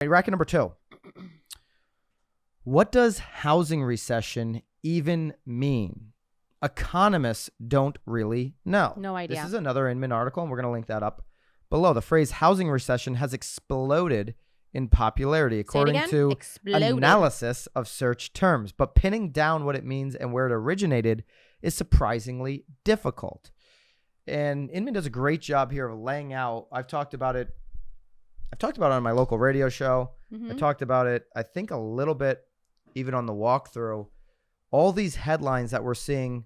Racket number 2. What does housing recession even mean? Economists don't really know. No idea. This is another Inman article, and we're going to link that up below. The phrase housing recession has exploded in popularity, according to analysis of search terms. But pinning down what it means and where it originated is surprisingly difficult. And Inman does a great job here of laying out. I've talked about it on my local radio show. I talked about it, I think, a little bit even on the walkthrough. All these headlines that we're seeing,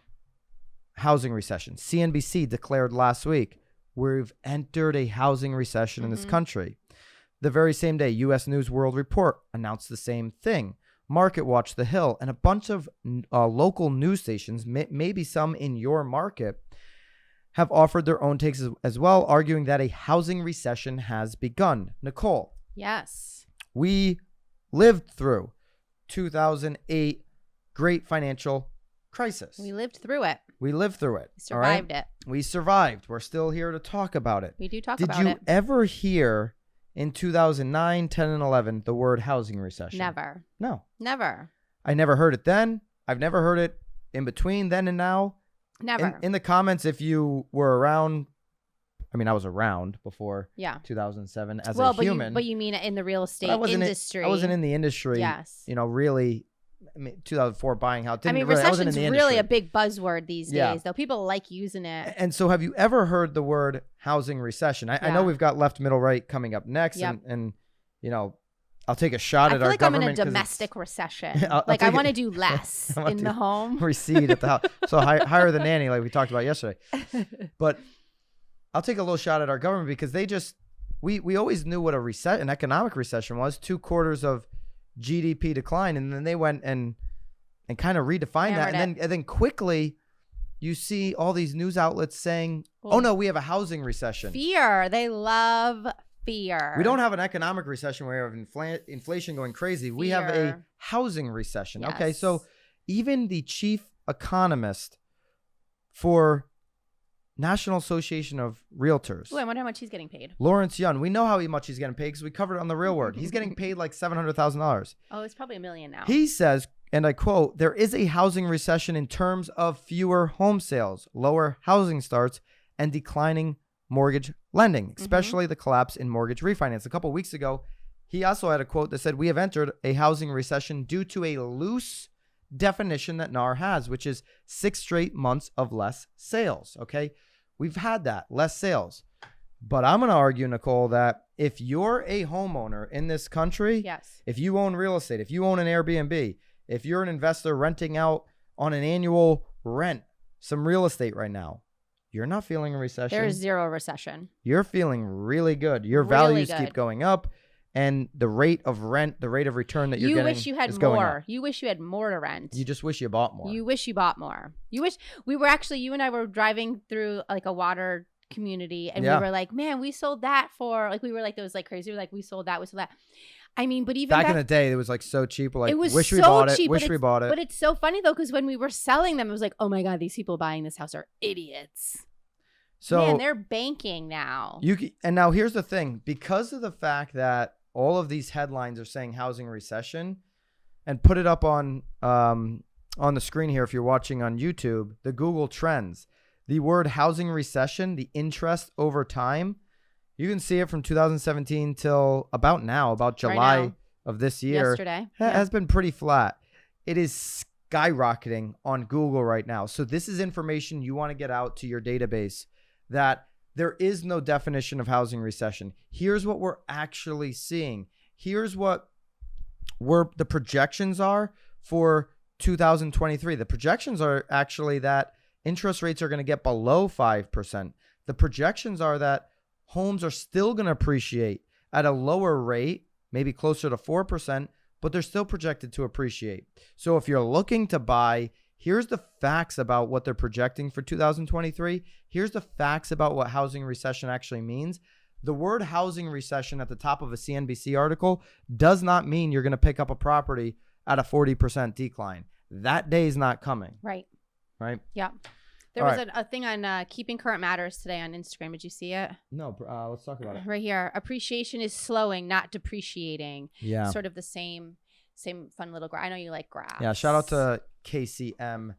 housing recession. CNBC declared last week, we've entered a housing recession in this country. The very same day, U.S. News World Report announced the same thing. Market Watch, The Hill, and a bunch of local news stations, maybe some in your market, have offered their own takes as well, arguing that a housing recession has begun. Nicole. Yes. We lived through 2008 great financial crisis. We lived through it. We lived through it. We survived it. We survived. We're still here to talk about it. We do talk about it. Did you ever hear in 2009, 10, and 11 the word housing recession? Never. No. Never. I never heard it then. I've never heard it in between then and now. Never. In the comments, if you were around, I mean, I was around before 2007 as a human. But you mean in the real estate industry. I wasn't in the industry. Yes. Really. I mean, 2004 buying house. Recession's really a big buzzword these days, though. People like using it. And so have you ever heard the word housing recession? I know we've got left, middle, right coming up next. And I'll take a shot at our government. I feel like I'm in a domestic recession. I want to do less in the home. Recede at the house. So hire the nanny like we talked about yesterday. But I'll take a little shot at our government because they just, we always knew what an economic recession was, 2 quarters of GDP decline, and then they went and kind of redefined that, and then quickly you see all these news outlets saying, "Oh no, we have a housing recession." Fear. They love fear. We don't have an economic recession where we have inflation going crazy. We have a housing recession. Yes. Okay, so even the chief economist for National Association of Realtors. Ooh, I wonder how much he's getting paid. Lawrence Yun. We know how much he's getting paid because we covered it on The Real Word. He's getting paid like $700,000. Oh, it's probably $1 million now. He says, and I quote, "There is a housing recession in terms of fewer home sales, lower housing starts, and declining mortgage lending, especially the collapse in mortgage refinance." A couple of weeks ago, he also had a quote that said, "We have entered a housing recession due to a loose definition that NAR has, which is 6 straight months of less sales." Okay, we've had that, less sales. But I'm going to argue, Nicole, that if you're a homeowner in this country, if you own real estate, if you own an Airbnb, if you're an investor renting out on an annual rent some real estate right now, you're not feeling a recession. There's zero recession. You're feeling really good. Your values keep going up. And the rate of rent, the rate of return that you're getting is going up. You wish you had more. You wish you had more to rent. You just wish you bought more. You wish you bought more. You wish we were actually, you and I were driving through like a water community and we were like, man, we sold that for, like, we were like, those like crazy. We were like, we sold that. I mean, but even back in the day, it was like so cheap. We're like, it was wish so we bought cheap, it. Wish we bought it. But it's so funny though, because when we were selling them, it was like, oh my God, these people buying this house are idiots. So man, they're banking now. And now here's the thing, because of the fact that all of these headlines are saying housing recession, and put it up on the screen here if you're watching on YouTube, the Google Trends, the word housing recession, the interest over time, you can see it from 2017 till about now, about July of this year. Yesterday. Has been pretty flat. It is skyrocketing on Google right now. So this is information you want to get out to your database, that there is no definition of housing recession. Here's what we're actually seeing. Here's what the projections are for 2023. The projections are actually that interest rates are going to get below 5%. The projections are that homes are still going to appreciate at a lower rate, maybe closer to 4%, but they're still projected to appreciate. So if you're looking to buy, here's the facts about what they're projecting for 2023. Here's the facts about what housing recession actually means. The word housing recession at the top of a CNBC article does not mean you're going to pick up a property at a 40% decline. That day is not coming. Right. Right? Yeah. There was a thing on Keeping Current Matters today on Instagram. Did you see it? No, let's talk about it. Right here. Appreciation is slowing, not depreciating. Yeah. Sort of the same fun little graph. I know you like graphs. Yeah, shout out to KCM.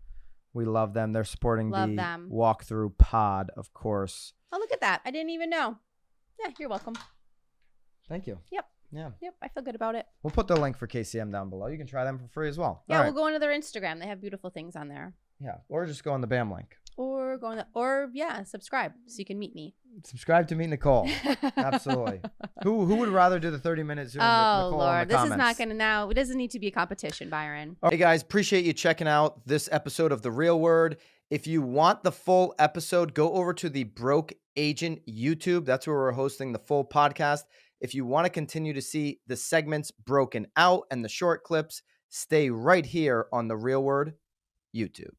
We love them. They're supporting the them. Walkthrough pod, of course. Oh, look at that. I didn't even know. Yeah, you're welcome. Thank you. Yep. Yeah. Yep, I feel good about it. We'll put the link for KCM down below. You can try them for free as well. Yeah, we'll go into their Instagram. They have beautiful things on there. Yeah, or just go on the BAM link. Subscribe so you can meet me. Subscribe to meet Nicole. Absolutely. Who would rather do the 30-minute Zoom with Nicole Lord, this comments? is not going to now. It doesn't need to be a competition, Byron. Hey guys, appreciate you checking out this episode of The Real Word. If you want the full episode, go over to the Broke Agent YouTube. That's where we're hosting the full podcast. If you want to continue to see the segments broken out and the short clips, stay right here on The Real Word YouTube.